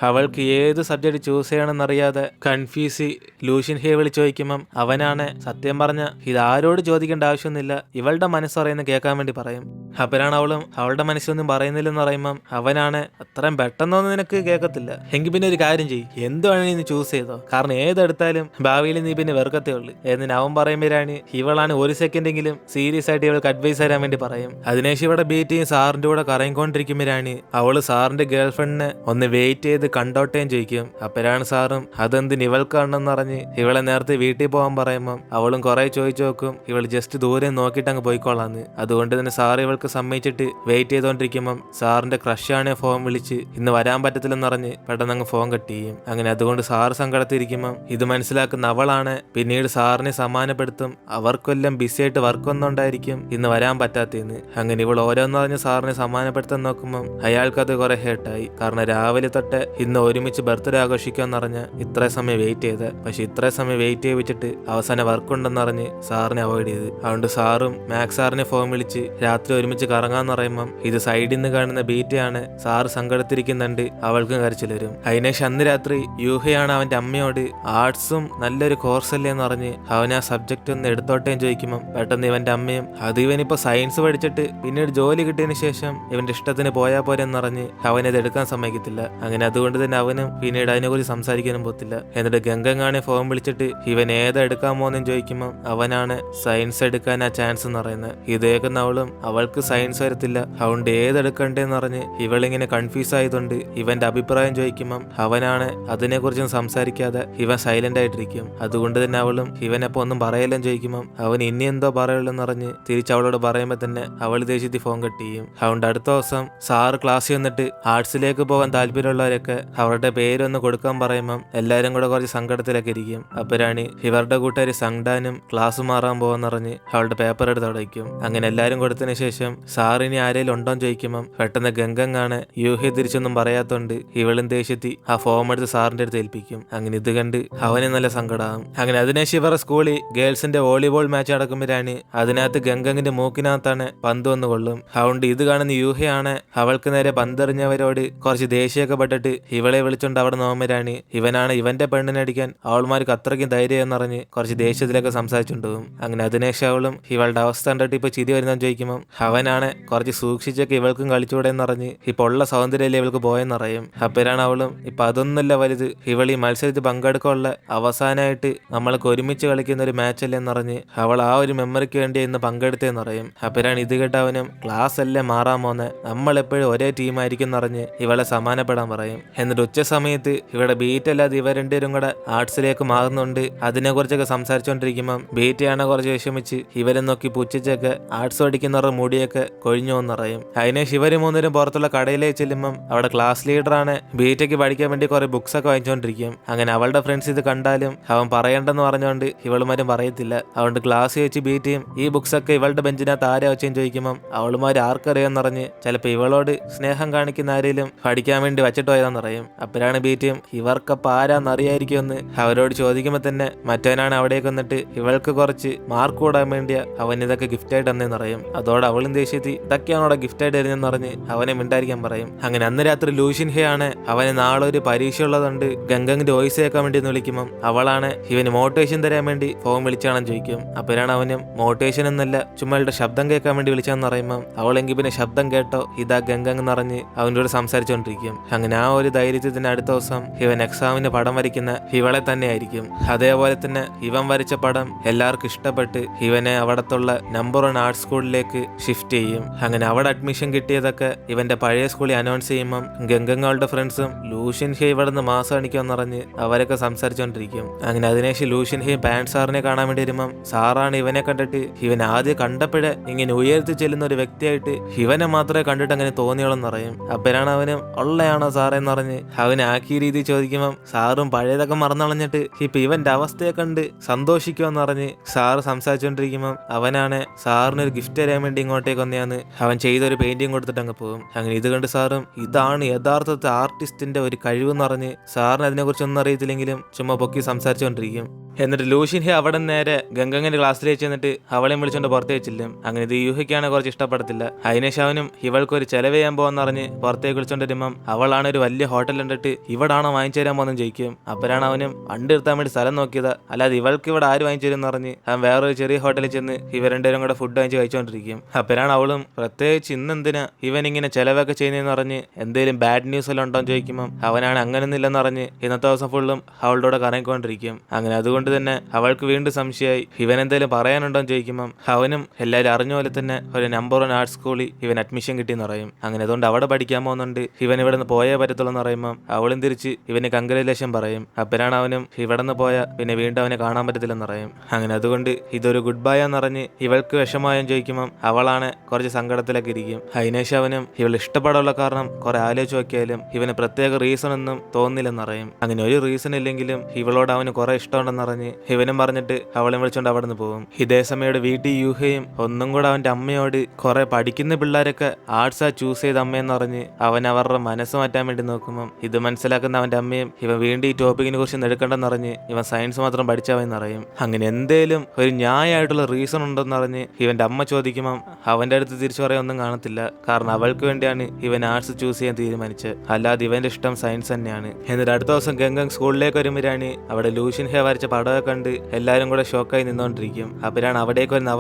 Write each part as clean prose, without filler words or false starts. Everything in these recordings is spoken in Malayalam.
അവൾക്ക് ഏത് സബ്ജക്ട് ചൂസ് ചെയ്യണമെന്നറിയാതെ കൺഫ്യൂസ് ലൂഷ്യൻ ഹേ വിളിച്ച് ചോദിക്കുമ്പം അവനാണ് സത്യം പറഞ്ഞ ഇതാരോട് ചോദിക്കേണ്ട ആവശ്യമൊന്നുമില്ല, ഇവളുടെ മനസ്സറിയുന്ന കേൾക്കാൻ വേണ്ടി പറയും. അപ്പോഴാണ് അവളും അവളുടെ മനസ്സൊന്നും പറയുന്നില്ലെന്ന് പറയുമ്പം അവനാണ് അത്രയും പെട്ടെന്നൊന്നും നിനക്ക് കേൾക്കത്തില്ല, എങ്കിൽ പിന്നെ ഒരു കാര്യം ചെയ്യും, എന്തുവാണെങ്കിൽ നീ ചൂസ് ചെയ്തോ, കാരണം ഏതെടുത്താലും ഭാവിയിൽ നീ പിന്നെ വെറുക്കത്തേ ഉള്ളു എന്ന് അവൻ പറയുമ്പോഴാണ് ഇവളാണ് ഒരു സെക്കൻഡെങ്കിലും സീരിയസ് ആയിട്ട് ഇവൾക്ക് അഡ്വൈസ് തരാൻ വേണ്ടി പറയും. അതിനുശേഷം ഇവിടെ ബീറ്റിയും സാറിന്റെ കൂടെ കറങ്ങിക്കൊണ്ടിരിക്കുമ്പോഴാണ് അവള് സാറിന്റെ ഗേൾ ഫ്രണ്ടിനെ ഒന്ന് വെയിറ്റ് ചെയ്ത് കണ്ടോട്ടേയും ചോദിക്കും. അപ്പോഴാണ് സാറും അതെന്തിന് ഇവൾക്കാണെന്ന് പറഞ്ഞ് ഇവളെ നേരത്തെ വീട്ടിൽ പോകാൻ പറയുമ്പം അവളും കുറെ ചോദിച്ചു നോക്കും, ഇവൾ ജസ്റ്റ് ദൂരെ നോക്കിയിട്ട് അങ്ങ് പോയിക്കോളാന്ന്. അതുകൊണ്ട് തന്നെ സാർ ഇവൾക്ക് സമ്മതിച്ചിട്ട് വെയിറ്റ് ചെയ്തോണ്ടിരിക്കുമ്പം സാറിന്റെ ക്രഷാണ് ഫോൺ വിളിച്ച് ഇന്ന് വരാൻ പറ്റത്തില്ലെന്ന് പറഞ്ഞ് പെട്ടെന്ന് അങ്ങ് ഫോൺ കട്ട് ചെയ്യും. അങ്ങനെ അതുകൊണ്ട് സാറ് സങ്കടത്തിരിക്കുമ്പം ഇത് മനസ്സിലാക്കുന്ന അവളാണ് പിന്നീട് സാറിനെ സമാനപ്പെടുത്തും, അവർക്കെല്ലാം ബിസി ആയിട്ട് വർക്കൊന്നും ഉണ്ടായിരിക്കും ഇന്ന് വരാൻ പറ്റാത്തതെന്ന്. അങ്ങനെ ഇവൾ ഓരോന്ന് പറഞ്ഞ് സാറിനെ സമാനപ്പെടുത്താൻ നോക്കുമ്പം അയാൾക്കത് കുറെ ഹേർട്ടായി. കാരണം രാവിലെ തൊട്ട് ഇന്ന് ഒരുമിച്ച് ബർത്ത്ഡേ ആഘോഷിക്കാന്ന് പറഞ്ഞ് ഇത്ര സമയം വെയിറ്റ് ചെയ്ത്, പക്ഷെ ഇത്ര സമയം വെയിറ്റ് ചെയ്യിച്ചിട്ട് അവസാനം വർക്കുണ്ടെന്ന് പറഞ്ഞ് സാറിനെ അവോയ്ഡ് ചെയ്ത്. അതുകൊണ്ട് സാറും മാക്സ് സാറിനെ ഫോൺ വിളിച്ച് രാത്രി ഒരുമിച്ച് കറങ്ങാന്ന് പറയുമ്പം ഇത് സൈഡിൽ നിന്ന് കാണുന്ന ബീറ്റയാണ്. സാറ് സങ്കടത്തിരിക്കുന്നുണ്ട്, അവൾക്കും കരച്ചിൽ വരും. അതിനേശം അന്ന് രാത്രി യൂഹയാണ് അവന്റെ അമ്മയോട് ആർട്സും നല്ലൊരു കോഴ്സ് അല്ലേ എന്ന് പറഞ്ഞ് അവൻ ആ സബ്ജക്റ്റ് ഒന്ന് എടുത്തോട്ടേന്ന് ചോദിക്കുമ്പം പെട്ടെന്ന് ഇവന്റെ അമ്മയും അത് ഇവനിപ്പോ സയൻസ് പഠിച്ചിട്ട് പിന്നീട് ജോലി കിട്ടിയതിന് ശേഷം ഇവന്റെ ഇഷ്ടത്തിന് പോയാൽ പോരെന്ന് പറഞ്ഞ് അവനത് എടുക്കാൻ സമ്മതിക്കത്തില്ല. അങ്ങനെ അതുകൊണ്ട് തന്നെ അവനും പിന്നീട് അതിനെക്കുറിച്ച് സംസാരിക്കാനും പോത്തില്ല. എന്നിട്ട് ഗംഗങ്ങാണെ ഫോൺ വിളിച്ചിട്ട് ഇവൻ ഏതാ എടുക്കാൻ പോകുന്നെന്ന് ചോദിക്കുമ്പം അവനാണ് സയൻസ് എടുക്കാൻ ആ ചാൻസ് എന്ന് പറയുന്നത്. ഇതേക്കുന്ന അവളും അവൾക്ക് സയൻസ് വരത്തില്ല, അതുകൊണ്ട് ഏതെടുക്കണ്ടേന്ന് പറഞ്ഞ് ഇവളിങ്ങനെ കൺഫ്യൂസ് ആയതുകൊണ്ട് ഇവന്റെ അഭിപ്രായം ചോദിക്കുമ്പം അവനാണ് അതിനെക്കുറിച്ചൊന്നും സംസാരിക്കാതെ ഇവൻ സൈലന്റ് ആയിട്ടിരിക്കും. അതുകൊണ്ട് തന്നെ അവളും ഇവനപ്പോ ഒന്നും പറയല്ലെന്ന് ചോദിക്കുമ്പം അവൻ ഇനി എന്തോ പറയുള്ളെന്ന് പറഞ്ഞ് തിരിച്ച് അവളോട് പറയുമ്പോൾ തന്നെ അവൾ ദേഷ്യത്തിൽ ഫോൺ കട്ട് ചെയ്യും. അതുകൊണ്ട് അടുത്ത ദിവസം സാറ് ക്ലാസ്സിൽ വന്നിട്ട് ആർട്സിലേക്ക് പോകാൻ താല്പര്യമുള്ളവരൊക്കെ അവരുടെ പേരൊന്ന് കൊടുക്കാൻ പറയുമ്പം എല്ലാരും കൂടെ കുറച്ച് സങ്കടത്തിലൊക്കെ ഇരിക്കും. അപ്പോഴാണ് ഇവരുടെ കൂട്ടുകാർ സംഗ്ഡാനും ക്ലാസ് മാറാൻ പോകാന്ന് പറഞ്ഞ് അവളുടെ പേപ്പർ എടുത്ത് അടയ്ക്കും. അങ്ങനെ എല്ലാരും കൊടുത്തതിന് ശേഷം സാറിനി ആരെങ്കിലും ഉണ്ടോന്ന് ചോദിക്കുമ്പം പെട്ടെന്ന് ഗംഗങ്ങാണ് യൂഹി തിരിച്ചൊന്നും പറയാത്തോണ്ട് ഇവളും ദേഷ്യത്തി ആ ഫോം എടുത്ത് സാറിന്റെ അടുത്ത് ഏൽപ്പിക്കും. അങ്ങനെ ഇത് കണ്ട് അവന് നല്ല സങ്കടമാകും. അങ്ങനെ അതിനുശേഷം ഇവരുടെ സ്കൂളിൽ ഗേൾസിന്റെ വോളിബോൾ മാച്ച് നടക്കുമ്പോഴാണ് അതിനകത്ത് ഗംഗങ്ങിന്റെ മൂക്കിനകത്താണ് പന്ത് വന്ന് കൊള്ളും. അതുകൊണ്ട് ഇത് കാണുന്ന യൂഹയാണ് അവൾക്ക് നേരെ പന്തെറിഞ്ഞവരോട് കുറച്ച് ദേഷ്യമൊക്കെ പെട്ടിട്ട് ഇവളെ വിളിച്ചോണ്ട് അവിടെ നോക്കുമ്പോഴാണ് ഇവനാണ് ഇവന്റെ പെണ്ണിനടിക്കാൻ അവൾമാർക്ക് അത്രയ്ക്കും ധൈര്യം എന്നറിഞ്ഞ് കുറച്ച് ദേഷ്യത്തിലൊക്കെ സംസാരിച്ചുകൊണ്ടുപോകും. അങ്ങനെ അതിനുശേഷം അവളും ഇവളുടെ അവസ്ഥ കണ്ടിട്ട് ഇപ്പൊ ചിരി വരുന്നതെന്ന് ചോദിക്കുമ്പോൾ അവനാണ് കുറച്ച് സൂക്ഷിച്ചൊക്കെ ഇവൾക്കും കളിച്ചുകൂടെ എന്നറിഞ്ഞ് ഇപ്പൊ ഉള്ള സൗന്ദര്യമല്ലേ ഇവൾക്ക് പോയെന്നറിയും. അപ്പോഴാണ് അവളും ഇപ്പൊ അതൊന്നുമല്ല വലുത്, ഇവൾ ഈ മത്സരത്തിൽ പങ്കെടുക്കാനുള്ള അവസാനമായിട്ട് നമ്മൾക്ക് ഒരുമിച്ച് കളിക്കുന്ന ഒരു മാച്ച് അല്ലേ എന്നറിഞ്ഞ് അവൾ ആ ഒരു മെമ്മറിക്ക് വേണ്ടി ഇന്ന് പങ്കെടുത്തേന്നറിയും. അപ്പോഴാണ് ഇത് കേട്ട അവനും ക്ലാസ് അല്ലേ മാറാൻ പോന്നെ, നമ്മളെപ്പോഴും ഒരേ ടീമായിരിക്കും എന്നറിഞ്ഞ് ഇവളെ സമാനപ്പെടാൻ പറയും. എന്നിട്ട് ഉച്ച സമയത്ത് ഇവിടെ ബീറ്റ് അല്ലാതെ ഇവർ രണ്ടുപേരും കൂടെ ആർട്സിലേക്ക് മാറുന്നുണ്ട്. അതിനെ കുറിച്ചൊക്കെ സംസാരിച്ചുകൊണ്ടിരിക്കുമ്പം ബീറ്റയാണ് കുറച്ച് വിഷമിച്ച് ഇവരെ നോക്കി പുച്ഛിച്ചൊക്കെ ആർട്സ് പഠിക്കുന്നവരുടെ മുടിയൊക്കെ കൊഴിഞ്ഞു എന്നറിയും. അതിനെ ഇവര് മൂന്നേരും പുറത്തുള്ള കടയിലേക്ക് ചെല്ലുമ്പം അവിടെ ക്ലാസ് ലീഡറാണ് ബീറ്റയ്ക്ക് പഠിക്കാൻ വേണ്ടി കുറെ ബുക്സ് ഒക്കെ വാങ്ങിച്ചുകൊണ്ടിരിക്കും. അങ്ങനെ അവളുടെ ഫ്രണ്ട്സ് ഇത് കണ്ടാലും അവൻ പറയണ്ടെന്ന് പറഞ്ഞുകൊണ്ട് ഇവളുമാരും പറയത്തില്ല. അതുകൊണ്ട് ക്ലാസ് വെച്ച് ബീറ്റയും ഈ ബുക്സ് ഒക്കെ ഇവളുടെ ബെഞ്ചിനകത്ത് ആരാ വെച്ചെന്ന് ചോദിക്കുമ്പം അവളുമാർ ആർക്കറിയാന്ന് പറഞ്ഞ് ചിലപ്പോൾ ഇവളോട് സ്നേഹം കാണിക്കുന്ന ആരെങ്കിലും പഠിക്കാൻ വേണ്ടി വച്ചിട്ട് പോയതാന്ന് പറയും. അപ്പോഴാണ് ബീറ്റയും ഇവർക്കപ്പോൾ ആരാന്നറിയായിരിക്കുമെന്ന് അവരോട് ചോദിക്കുമ്പോൾ തന്നെ മറ്റവനാണ് അവിടേക്ക് വന്നിട്ട് ഇവൾക്ക് കുറച്ച് മാർക്ക് കൂടാൻ വേണ്ടിയാ അവൻ ഇതൊക്കെ ഗിഫ്റ്റ് ആയിട്ട് തന്നേന്ന് പറയും. അതോടെ അവളും ദേഷ്യത്തി ഇതൊക്കെയാണ് അവിടെ ഗിഫ്റ്റ് ആയിട്ട് തരുന്നതെന്ന് പറഞ്ഞ് അവനെ മിണ്ടായിരിക്കാൻ പറയും. അങ്ങനെ അന്ന് രാത്രി ലൂഷ്യൻ ഹേ ആണ് അവന് നാളെ ഒരു പരീക്ഷ ഉള്ളതുകൊണ്ട് ഗംഗങ്ങിന്റെ വോയിസ് കേൾക്കാൻ വേണ്ടി വിളിക്കുമ്പം അവളാണ് ഇവന് മോട്ടിവേഷൻ തരാൻ വേണ്ടി ഫോൺ വിളിച്ചാണെന്ന് ചോദിക്കും. അപ്പോഴാണ് അവനും മോട്ടിവേഷൻ എന്നല്ല ചുമ്മാ ശബ്ദം കേൾക്കാൻ വേണ്ടി വിളിച്ചാന്ന് പറയുമ്പം അവളെങ്കിൽ പിന്നെ ശബ്ദം കേട്ടോ ഇതാ ഗംഗങ് എന്നറിഞ്ഞ് അവനോട് സംസാരിച്ചുകൊണ്ടിരിക്കും. അങ്ങനെ ആ ഒരു ധൈര്യത്തിൽ തന്നെ അടുത്ത ദിവസം ഇവൻ എക്സാമിന് പടം വരയ്ക്കുന്ന ഇവളെ തന്നെ ആയിരിക്കും. അതേപോലെ തന്നെ ഇവൻ വരച്ച പടം എല്ലാവർക്കും ഇഷ്ടപ്പെട്ട് ഇവനെ അവിടത്തുള്ള നമ്പർ 1 ആർട്സ് സ്കൂളിലേക്ക് ഷിഫ്റ്റ് ചെയ്യും. അങ്ങനെ അവിടെ അഡ്മിഷൻ കിട്ടിയതൊക്കെ ഇവന്റെ പഴയ സ്കൂളിൽ അനൗൺസ് ചെയ്യുമ്പം ഗംഗങ്ങളുടെ ഫ്രണ്ട്സും ലൂഷ്യൻ ഹേ ഇവിടെ നിന്ന് മാസം കാണിക്കാന്ന് പറഞ്ഞ് അവരൊക്കെ സംസാരിച്ചുകൊണ്ടിരിക്കും. അങ്ങനെ അതിനുശേഷം ലൂഷ്യൻ ഹേ പാൻ സാറിനെ കാണാൻ വേണ്ടി വരുമ്പം സാറാണ് ഇവനെ കണ്ടിട്ട് ഇവൻ ആദ്യം കണ്ടപ്പോഴേ ഇങ്ങനെ ഉയർത്തി ചെല്ലുന്ന ഒരു വ്യക്തിയായിട്ട് ഇവനെ മാത്രമേ കണ്ടിട്ട് അങ്ങനെ തോന്നിയോളെന്ന് പറയും. അപ്പോഴാണ് അവനും ഉള്ളയാണോ സാറേന്ന് പറഞ്ഞ് അവനെ ആക്കിയ രീതി ചോദിക്കുമ്പം സാറും പഴയതൊക്കെ മറന്നളഞ്ഞിട്ട് ഇപ്പൊ ഇവന്റെ അവസ്ഥയെ കണ്ട് സന്തോഷിക്കുമെന്ന് പറഞ്ഞ് സാറ് സംസാരിച്ചുകൊണ്ടിരിക്കുമ്പം അവനാണ് സാറിനൊരു ഗിഫ്റ്റ് തരാൻ വേണ്ടി ഇങ്ങോട്ടേക്ക് പുറത്തേക്ക് വന്നെയാന്ന് അവൻ ചെയ്തൊരു പെയിന്റിങ് കൊടുത്തിട്ട് അങ്ങ് പോകും. അങ്ങനെ ഇത് കണ്ട് സാറും ഇതാണ് യഥാർത്ഥത്തെ ആർട്ടിസ്റ്റിന്റെ ഒരു കഴിവെന്ന് പറഞ്ഞ് സാറിന് അതിനെക്കുറിച്ചൊന്നും അറിയത്തില്ലെങ്കിലും ചുമ്മാ പൊക്കി സംസാരിച്ചുകൊണ്ടിരിക്കും. എന്നിട്ട് ലൂഷ്യൻ ഹേ അവിടെ നേരെ ഗംഗങ്ങനെ ക്ലാസ്സിലേക്ക് ചെന്നിട്ട് അവളെയും വിളിച്ചോണ്ട് പുറത്തേക്ക് ചെല്ലും. അങ്ങനെ ഇത് യൂഹിക്കാണ് കുറച്ച് ഇഷ്ടപ്പെടത്തില്ല. അതിനുശേഷം അവനും ഇവൾക്കൊരു ചെലവ് ചെയ്യാൻ പോകാന്ന് പുറത്തേക്ക് വിളിച്ചോണ്ടിരുമ്പം അവളാണ് ഒരു വലിയ ഹോട്ടൽ കണ്ടിട്ട് ഇവിടാണോ വാങ്ങിച്ചു തരാൻ പോകുന്ന ചോദിക്കും. അപ്പോഴാണ് അവനും വണ്ടി എടുത്താൻ വേണ്ടി സ്ഥലം നോക്കിയതാ, അല്ലാതെ ഇവൾക്ക് ഇവിടെ ആര് വാങ്ങിച്ചു തരും എന്ന് പറഞ്ഞ് അവൻ വേറൊരു ചെറിയ ഹോട്ടലിൽ ചെന്ന് ഇവർ രണ്ടുപേരും കൂടെ ഫുഡ് വാങ്ങിച്ച് കഴിച്ചുകൊണ്ടിരിക്കും. അപ്പോഴാണ് അവളും പ്രത്യേകിച്ച് ഇന്നെന്തിനാ ഇവൻ ഇങ്ങനെ ചെലവൊക്കെ ചെയ്യുന്നതെന്ന് പറഞ്ഞ് എന്തെങ്കിലും ബാഡ് ന്യൂസ് എല്ലാം ഉണ്ടോ എന്ന് ചോദിക്കുമ്പോൾ അവനാണ് അങ്ങനെയൊന്നും ഇല്ലെന്ന് പറഞ്ഞ് ഇന്നത്തെ ദിവസം ഫുള്ളും അവളുടെ കൂടെ കറങ്ങിക്കൊണ്ടിരിക്കും. അങ്ങനെ അതുകൊണ്ട് തന്നെ അവൾക്ക് വീണ്ടും സംശയമായി ഇവൻ എന്തെങ്കിലും പറയാനുണ്ടോ എന്ന് ചോദിക്കുമ്പം അവനും എല്ലാവരും അറിഞ്ഞ പോലെ തന്നെ ഒരു നമ്പർ 1 ആർട്സ് സ്കൂളിൽ ഇവൻ അഡ്മിഷൻ കിട്ടിയെന്ന് പറയും. അങ്ങനെ അതുകൊണ്ട് അവിടെ പഠിക്കാൻ പോകുന്നുണ്ട്, ഇവൻ ഇവിടെ നിന്ന് പോയേ പറ്റത്തുള്ളൂ എന്ന് പറയുമ്പം അവളും തിരിച്ച് ഇവന് കൺഗ്രാജുലേഷൻ പറയും. അപ്പോഴാണ് അവനും ഇവിടെ നിന്ന് പോയാൽ പിന്നെ വീണ്ടും അവനെ കാണാൻ പറ്റത്തില്ലെന്ന് പറയും. അങ്ങനെ അതുകൊണ്ട് ഇതൊരു ഗുഡ് ബൈ എന്ന് പറഞ്ഞ് ഇവൾക്ക് വിഷമമായെന്ന് ചോദിക്കുമ്പം അവളാണ് കുറച്ച് സങ്കടത്തിലൊക്കെ ഇരിക്കും. അതിനേശം അവനും ഇവൾ ഇഷ്ടപ്പെടാനുള്ള കാരണം കുറെ ആലോചിച്ച് നോക്കിയാലും ഇവന് പ്രത്യേക റീസൺ ഒന്നും തോന്നില്ലെന്നറിയും. അങ്ങനെ ഒരു റീസൺ ഇല്ലെങ്കിലും ഇവളോട് അവന് കുറെ ഇഷ്ടമുണ്ടെന്നറിഞ്ഞ് ഇവനും പറഞ്ഞിട്ട് അവളെ വിളിച്ചോണ്ട് അവിടെ നിന്ന് പോകും. ഇതേ സമയം വീട്ടിൽ യൂഹയും ഒന്നും കൂടെ അവന്റെ അമ്മയോട് കുറെ പഠിക്കുന്ന പിള്ളേരൊക്കെ ആർട്സാ ചൂസ് ചെയ്ത അമ്മയെന്ന് പറഞ്ഞ് അവൻ അവരുടെ മനസ്സ് മാറ്റാൻ വേണ്ടി നോക്കുമ്പം ഇത് മനസ്സിലാക്കുന്ന അവന്റെ അമ്മയും ഇവൻ വീണ്ടും ഈ ടോപ്പിക്കിനെ കുറിച്ച് എടുക്കണ്ടെന്നറിഞ്ഞ് ഇവൻ സയൻസ് മാത്രം പഠിച്ചവെന്നറിയും. അങ്ങനെ എന്തേലും ഒരു ന്യായമായിട്ടുള്ള റീസൺ ഉണ്ടെന്നറിഞ്ഞ് ഇവന്റെ അമ്മ ചോദിക്കുമ്പം അവന്റെ അടുത്ത് തിരിച്ചു പറയാൻ ഒന്നും കാണത്തില്ല. കാരണം അവൾക്ക് വേണ്ടിയാണ് ഇവൻ ആർട്സ് ചൂസ് ചെയ്യാൻ തീരുമാനിച്ചത്, അല്ലാതെ ഇവന്റെ ഇഷ്ടം സയൻസ് തന്നെയാണ്. എന്നിട്ട് അടുത്ത ദിവസം ഗംഗ സ്കൂളിലേക്ക് വരുമ്പോഴാണ് അവിടെ ലൂഷ്യൻ ഹേ വരച്ച പടമൊക്കെ കണ്ട് എല്ലാരും കൂടെ ഷോക്കായി നിന്നോണ്ടിരിക്കും. അപ്പോഴാണ് അവിടേക്ക് വരുന്ന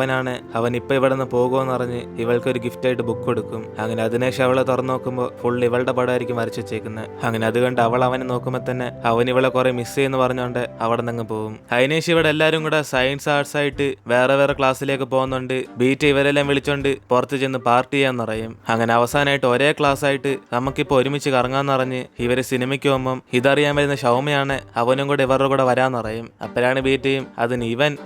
അവൻ ഇപ്പൊ ഇവിടെ നിന്ന് പോകുമെന്ന് പറഞ്ഞ് ഇവൾക്ക് ഒരു ഗിഫ്റ്റ് ആയിട്ട് ബുക്ക് കൊടുക്കും. അങ്ങനെ അതിനുശേഷം അവളെ തുറന്നു നോക്കുമ്പോൾ ഫുൾ ഇവളുടെ പടമായിരിക്കും വരച്ചു വെച്ചേക്കുന്നത്. അങ്ങനെ അത് കണ്ട് അവൾ അവനെ നോക്കുമ്പോൾ തന്നെ അവൻ ഇവളെ കുറെ മിസ് ചെയ്യുന്നു പറഞ്ഞുകൊണ്ട് അവിടെ നിന്ന് പോകും. അതിനുശേഷം ഇവിടെ എല്ലാരും കൂടെ സയൻസ് ആർട്സ് ആയിട്ട് വേറെ വേറെ ക്ലാസ്സിലേക്ക് പോകുന്നുണ്ട്. ബീറ്റ് ഇവരെല്ലാം വിളിച്ചോണ്ട് പുറത്ത് ചെന്ന് പാർട്ടി ചെയ്യാൻ പറയും. അങ്ങനെ അവസാനമായിട്ട് ഒരേ ക്ലാസ് ആയിട്ട് നമുക്കിപ്പോ ഒരുമിച്ച് കറങ്ങാന്ന് പറഞ്ഞ് ഇവര് സിനിമയ്ക്ക് പോകുമ്പം ഇതറിയാൻ വരുന്ന ഷൗമയാണ് അവനും കൂടെ ഇവരുടെ കൂടെ വരാന്ന് പറയും. അപ്പോഴാണ് ബീറ്റയും അതിന്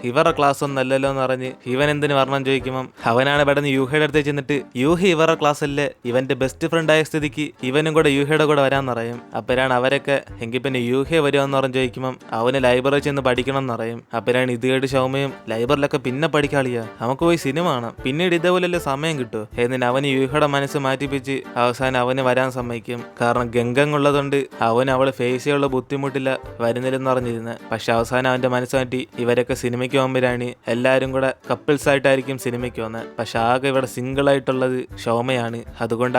ഇവരുടെ ക്ലാസ് ഒന്നും അല്ലല്ലോ എന്ന് പറഞ്ഞ് ഇവൻ എന്തിന് വരണം ചോദിക്കുമ്പം അവനാണ് പെട്ടെന്ന് യൂഹയുടെ അടുത്ത് ചെന്നിട്ട് യൂഹി ഇവരുടെ ക്ലാസ് അല്ലേ, ഇവന്റെ ബെസ്റ്റ് ഫ്രണ്ട് ആയ സ്ഥിതിക്ക് ഇവനും കൂടെ യൂഹയുടെ കൂടെ വരാന്ന് പറയും. അപ്പോഴാണ് അവരൊക്കെ എങ്കിൽ പിന്നെ യൂഹെ വരുമെന്ന് പറഞ്ഞ് ചോദിക്കുമ്പം അവന് ലൈബ്രറി ചെന്ന് പഠിക്കണം എന്ന് പറയും. അപ്പോഴാണ് ഇത് കേട്ട് ഷൗമയും ലൈബ്രറിയിലൊക്കെ പിന്നെ പഠിക്കാളിയാ, നമുക്ക് പോയി സിനിമ കാണാം, പിന്നീട് ഇതേപോലെയല്ലേ സമയം കിട്ടും എന്നിട്ട് അവന് യൂഹയുടെ മനസ്സ് മാറ്റിപ്പിച്ച് അവസാനം അവന് വരാൻ സമ്മതിക്കും. കാരണം ഗംഗങ്ങുള്ളതുകൊണ്ട് അവന് അവള് ഫേസ് ചെയ്യാനുള്ള ബുദ്ധിമുട്ടില്ല വരുന്നില്ലെന്ന് പറഞ്ഞിരുന്നത്. പക്ഷെ അവസാനം അവന്റെ മനസ്സ് മാറ്റി ഇവരൊക്കെ സിനിമയ്ക്ക് പോകുമ്പോഴാണ് എല്ലാവരും കൂടെ കപ്പിൾസ് ആയിട്ടായിരിക്കും സിനിമയ്ക്ക് വന്നത്. പക്ഷെ ആകെ ഇവിടെ സിംഗിൾ ആയിട്ടുള്ളത് ഷോമയാണ്. അതുകൊണ്ട്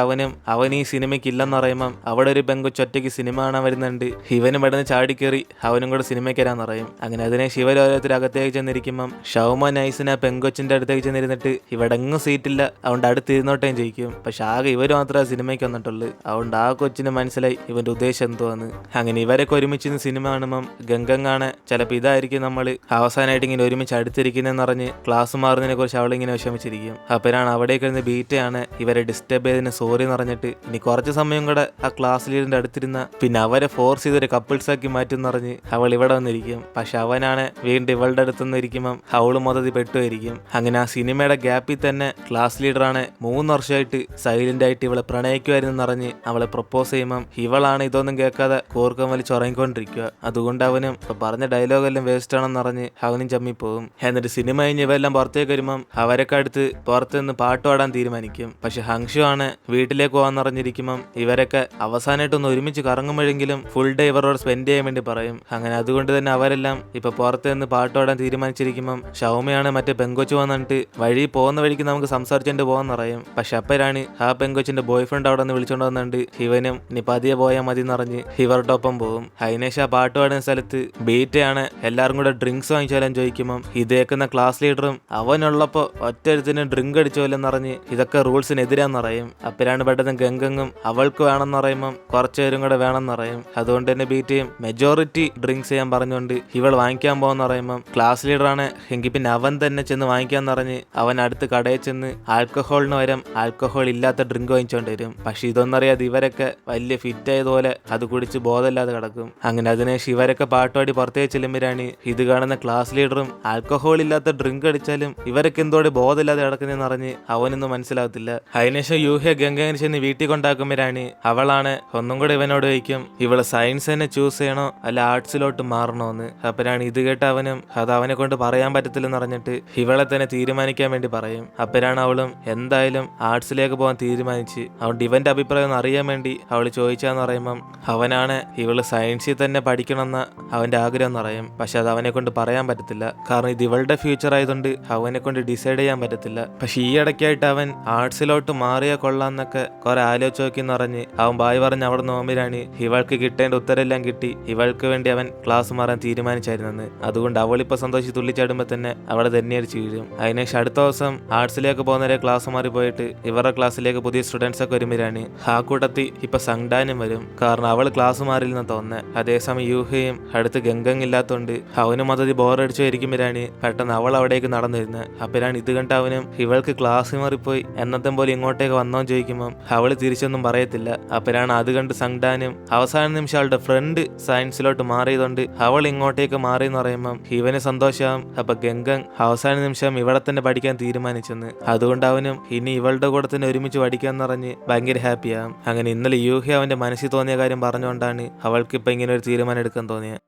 അവൻ ഈ സിനിമയ്ക്ക് ഇല്ലെന്ന് പറയുമ്പം അവിടെ ഒരു പെങ്കൊച്ച് ഒറ്റയ്ക്ക് സിനിമ കാണാൻ വരുന്നുണ്ട്. ഇവനും ഇവിടുന്ന് ചാടിക്കേറി അവനും കൂടെ സിനിമയ്ക്ക് വരാന്ന് പറയും. അങ്ങനെ അതിനെ ശിവൻ ഓരോരുത്തർ അകത്തേക്ക് ചെന്നിരിക്കുമ്പം ഷൗമ നൈസിനെ പെങ്കൊച്ചിന്റെ അടുത്തേക്ക് ചെന്നിരുന്നിട്ട് ഇവിടെ എങ്ങും സീറ്റില്ല, അതുകൊണ്ട് അടുത്തിരുന്നോട്ടേയും ചോദിക്കും. പക്ഷെ ആകെ ഇവർ മാത്രമേ സിനിമയ്ക്ക് വന്നിട്ടുള്ളൂ. അതുകൊണ്ട് ആ കൊച്ചിന് മനസ്സിലായി ഇവന്റെ ഉദ്ദേശം എന്തുവാന്ന്. അങ്ങനെ ഇവരൊക്കെ ഒരുമിച്ച് സിനിമ കാണുമ്പം ഗംഗങ്ങാണ് ചിലപ്പോൾ ഇതായിരിക്കും നമ്മൾ അവസാനമായിട്ട് ഇങ്ങനെ ഒരുമിച്ച് അടുത്തിരിക്കുന്നതെന്ന് പറഞ്ഞ് ക്ലാസ് മാറുന്നതിനെ കുറിച്ച് അവളിങ്ങനെ വിഷമിച്ചിരിക്കും. അപ്പോഴാണ് അവിടേക്ക് വരുന്ന ബീറ്റയാണ് ഇവരെ ഡിസ്റ്റർബ് ചെയ്തതിന് സോറി എന്ന് പറഞ്ഞിട്ട് ഇനി കുറച്ച് സമയം കൂടെ ആ ക്ലാസ് ലീഡറിന്റെ അടുത്തിരുന്ന പിന്നെ അവരെ ഫോഴ്സ് ചെയ്തൊരു കപ്പിൾസ് ആക്കി മാറ്റും പറഞ്ഞ് അവൾ ഇവിടെ വന്നിരിക്കും. പക്ഷെ അവനാണ് വീണ്ടും ഇവളുടെ അടുത്തുനിന്ന് ഇരിക്കുമ്പം അവള് മൊത്തത്തിൽ പെട്ടുമായിരിക്കും. അങ്ങനെ ആ സിനിമയുടെ ഗ്യാപ്പിൽ തന്നെ ക്ലാസ് ലീഡറാണ് 3 വർഷമായിട്ട് സൈലന്റ് ആയിട്ട് ഇവളെ പ്രണയിക്കുമായിരുന്നു പറഞ്ഞ് അവളെ പ്രപ്പോസ് ചെയ്യുമ്പം ഇവളാണ് ഇതൊന്നും കേൾക്കാതെ കോർക്കം വലിച്ച് ഉറങ്ങിക്കൊണ്ടിരിക്കുക. അതുകൊണ്ട് അവനും ഇപ്പൊ പറഞ്ഞ ഡയലോഗെല്ലാം വേസ്റ്റ് ആണെന്ന് പറഞ്ഞ് അവനും ചമ്മിപ്പോകും. എന്നിട്ട് സിനിമ കഴിഞ്ഞ് ഇവരെല്ലാം പുറത്തേക്ക് വരുമ്പം അവരൊക്കെ അടുത്ത് പുറത്ത് നിന്ന് പാട്ട് പാടാൻ തീരുമാനിക്കും. പക്ഷെ ഹങ്ഷു ആണ് വീട്ടിലേക്ക് പോകാന്ന് പറഞ്ഞിരിക്കുമ്പം ഇവരൊക്കെ അവസാനമായിട്ടൊന്ന് ഒരുമിച്ച് കറങ്ങുമ്പോഴെങ്കിലും ഫുൾ ഡേ ഇവരോട് സ്പെൻഡ് ചെയ്യാൻ വേണ്ടി പറയും. അങ്ങനെ അതുകൊണ്ട് തന്നെ അവരെല്ലാം ഇപ്പൊ പുറത്ത് നിന്ന് പാട്ട് പാടാൻ തീരുമാനിച്ചിരിക്കുമ്പം ഷൗമയാണ് മറ്റേ പെങ്കൊച്ചു വന്നിട്ട് വഴി പോകുന്ന വഴിക്ക് നമുക്ക് സംസാരിച്ചുകൊണ്ട് പോകാന്ന് പറയും. പക്ഷെ അപ്പോഴാണ് ആ പെങ്കൊച്ചിന്റെ ബോയ് ഫ്രണ്ട് അവിടെ നിന്ന് വിളിച്ചോണ്ട് വന്നിട്ട് ഇവനും ഇനി പതിയെ പോയാൽ മതി എന്നറിഞ്ഞ് ഇവരുടെ ഒപ്പം പോകും. അതിനേശം ആ പാട്ട് പാടുന്ന സ്ഥലത്ത് ബീറ്റയാണ് എല്ലാവരും കൂടെ ഡ്രിങ്ക്സ് വാങ്ങിച്ചാലും ചോദിക്കുമ്പം ഇതേക്കുന്ന ക്ലാസ് ലീഡറും അവനുള്ളപ്പോ ഒറ്റൊരുത്തിന് ഡ്രിങ്ക് അടിച്ചോല്ലെന്നറിഞ്ഞ് ഇതൊക്കെ റൂൾസിനെതിരാന്ന് പറയും. അപ്പോഴാണ് പെട്ടെന്ന് ഗംഗങ്ങും അവൾക്ക് വേണമെന്ന് പറയുമ്പം കുറച്ചുപേരും കൂടെ വേണമെന്ന് പറയും. അതുകൊണ്ട് തന്നെ ബീറ്റയും മെജോറിറ്റി ഡ്രിങ്ക്സ് ചെയ്യാൻ പറഞ്ഞുകൊണ്ട് ഇവൾ വാങ്ങിക്കാൻ പോകുന്ന പറയുമ്പം ക്ലാസ് ലീഡറാണ് എങ്കിൽ പിന്നെ അവൻ തന്നെ ചെന്ന് വാങ്ങിക്കാന്ന് പറഞ്ഞ് അവൻ അടുത്ത് കടയിൽ ചെന്ന് ആൽക്കഹോളിന് പകരം ആൽക്കഹോൾ ഇല്ലാത്ത ഡ്രിങ്ക് വാങ്ങിച്ചോണ്ട് വരും. പക്ഷെ ഇതൊന്നറിയാതെ ഇവരൊക്കെ വലിയ ഫിറ്റ് ആയതുപോലെ അത് കുടിച്ച് ബോധമില്ലാതെ കിടക്കും. അങ്ങനെ അതിനെ ഇവരൊക്കെ പാട്ടുപാടി പുറത്തേക്ക് ചെല്ലുമ്പോഴാണ് ഇത് കാണുന്ന ക്ലാസ് ലീഡറും ആൽക്കഹോൾ ഇല്ലാത്ത ഡ്രിങ്ക് അടിച്ചാലും ഇവരൊക്കെ എന്തോടെ ബോധമില്ലാതെ കിടക്കുന്നതെന്ന് അറിഞ്ഞ് അവനൊന്നും മനസ്സിലാവത്തില്ല. അതിനുശേഷം യൂഹ്യ ഗംഗനെ ചെന്ന് വീട്ടിൽ കൊണ്ടാക്കുമ്പോഴാണ് അവളാണ് ഒന്നും കൂടെ ഇവനോട് ചോദിക്കും ഇവള് സയൻസ് തന്നെ ചൂസ് ചെയ്യണോ അല്ല ആർട്സിലോട്ട് മാറണോന്ന്. അപ്പോഴാണ് ഇത് കേട്ട് അവനും അത് അവനെ കൊണ്ട് പറയാൻ പറ്റത്തില്ലെന്ന് പറഞ്ഞിട്ട് ഇവളെ തന്നെ തീരുമാനിക്കാൻ വേണ്ടി പറയും. അപ്പോഴാണ് അപ്പോഴാണ് അവളും എന്തായാലും ആർട്സിലേക്ക് പോകാൻ തീരുമാനിച്ച്. അവളുടെ ഇവന്റെ അഭിപ്രായം ഒന്ന് അറിയാൻ വേണ്ടി അവൾ ചോദിച്ചാന്ന് പറയുമ്പം അവനാണ് ഇവള് സയൻസിൽ തന്നെ പഠിക്കണമെന്ന അവന്റെ ആഗ്രഹം എന്ന് പറയും. പക്ഷെ അത് അവനെ കൊണ്ട് പറയാൻ പറ്റത്തില്ല, കാരണം ഇത് ഇവളുടെ ഫ്യൂച്ചർ ആയതുകൊണ്ട് അവനെ കൊണ്ട് ഡിസൈഡ് ചെയ്യാൻ പറ്റത്തില്ല. പക്ഷെ ഈ ഇടയ്ക്കായിട്ട് അവൻ ആർട്സിലോട്ട് മാറിയാൽ കൊള്ളാന്നൊക്കെ കുറെ ആലോചിച്ച് നോക്കിന്ന് പറഞ്ഞ് അവൻ ബായ് പറഞ്ഞ് അവിടെ നോമ്പിലാണ് ഇവൾക്ക് കിട്ടേണ്ട ഉത്തരെല്ലാം കിട്ടി. ഇവൾക്ക് വേണ്ടി അവൻ ക്ലാസ് മാറാൻ തീരുമാനിച്ചായിരുന്നെന്ന്. അതുകൊണ്ട് അവളിപ്പോ സന്തോഷിച്ച് തുള്ളിച്ചാടുമ്പോ തന്നെ അവളെ തന്നെ അടിച്ച് വീഴും. അതിനുശേഷം അടുത്ത ദിവസം ആർട്സിലേക്ക് പോകുന്നവരെ ക്ലാസ് മാറി പോയിട്ട് ഇവരുടെ ക്ലാസ്സിലേക്ക് പുതിയ സ്റ്റുഡൻസ് ഒക്കെ വരുമ്പോഴാണ് ആ കൂട്ടത്തിൽ ഇപ്പൊ സംഡാനും വരും, കാരണം അവൾ ക്ലാസ് മാറില്ലെന്ന് തോന്നുന്നത്. അതേസമയം യൂഹയും അടുത്ത് ഗംഗങ് ഇല്ലാത്തോണ്ട് അവനും മൊത്തത്തിൽ ബോറടിച്ചു ഇരിക്കുമ്പോഴാണ് പെട്ടെന്ന് അവൾ അവിടേക്ക് നടന്നു വരുന്നത്. അപ്പോഴാണ് ഇത് കണ്ട് അവനും ഇവൾക്ക് ക്ലാസ് മാറിപ്പോയി എന്നത്തെ പോലെ ഇങ്ങോട്ടേക്ക് വന്നോന്ന് ചോദിക്കുമ്പോൾ അവള് തിരിച്ചൊന്നും പറയത്തില്ല. അപ്പോഴാണ് അത് കണ്ട് സംഡാനും അവസാന നിമിഷം അവളുടെ ഫ്രണ്ട് സയൻസിലോട്ട് മാറിയതുകൊണ്ട് അവൾ ഇങ്ങോട്ടേക്ക് മാറി എന്ന് പറയുമ്പം ഇവന് സന്തോഷമാവും. അപ്പൊ ഗംഗങ് അവസാന നിമിഷം ഇവിടെ തന്നെ പഠിക്കാൻ തീരുമാനിച്ചെന്ന്. അതുകൊണ്ട് അവനും ഇനി ഇവളുടെ കൂടെ തന്നെ ഒരുമിച്ച് പഠിക്കാന്ന് പറഞ്ഞ് ഭയങ്കര ഹാപ്പിയാകും. അങ്ങനെ ഇന്നലെ യൂഹി അവന്റെ മനസ്സിൽ തോന്നിയ കാര്യം പറഞ്ഞുകൊണ്ടാണ് അവൾക്ക് ഇപ്പൊ ഇങ്ങനെ ഒരു തീരുമാനം എടുക്കാൻ തോന്നിയത്.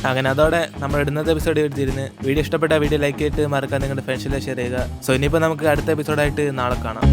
അങ്ങനെ അതോടെ നമ്മൾ ഇടുന്നത് എപ്പിസോഡ് എടുത്തിരുന്ന്. വീഡിയോ ഇഷ്ടപ്പെട്ട വീഡിയോ ലൈക്ക് ചെയ്തിട്ട് മറക്കാൻ നിങ്ങളുടെ ഫ്രണ്ട്സിലെ ഷെയർ ചെയ്യുക. സോ ഇനിയിപ്പോൾ നമുക്ക് അടുത്ത എപ്പിസോഡായിട്ട് നാളെ കാണാം.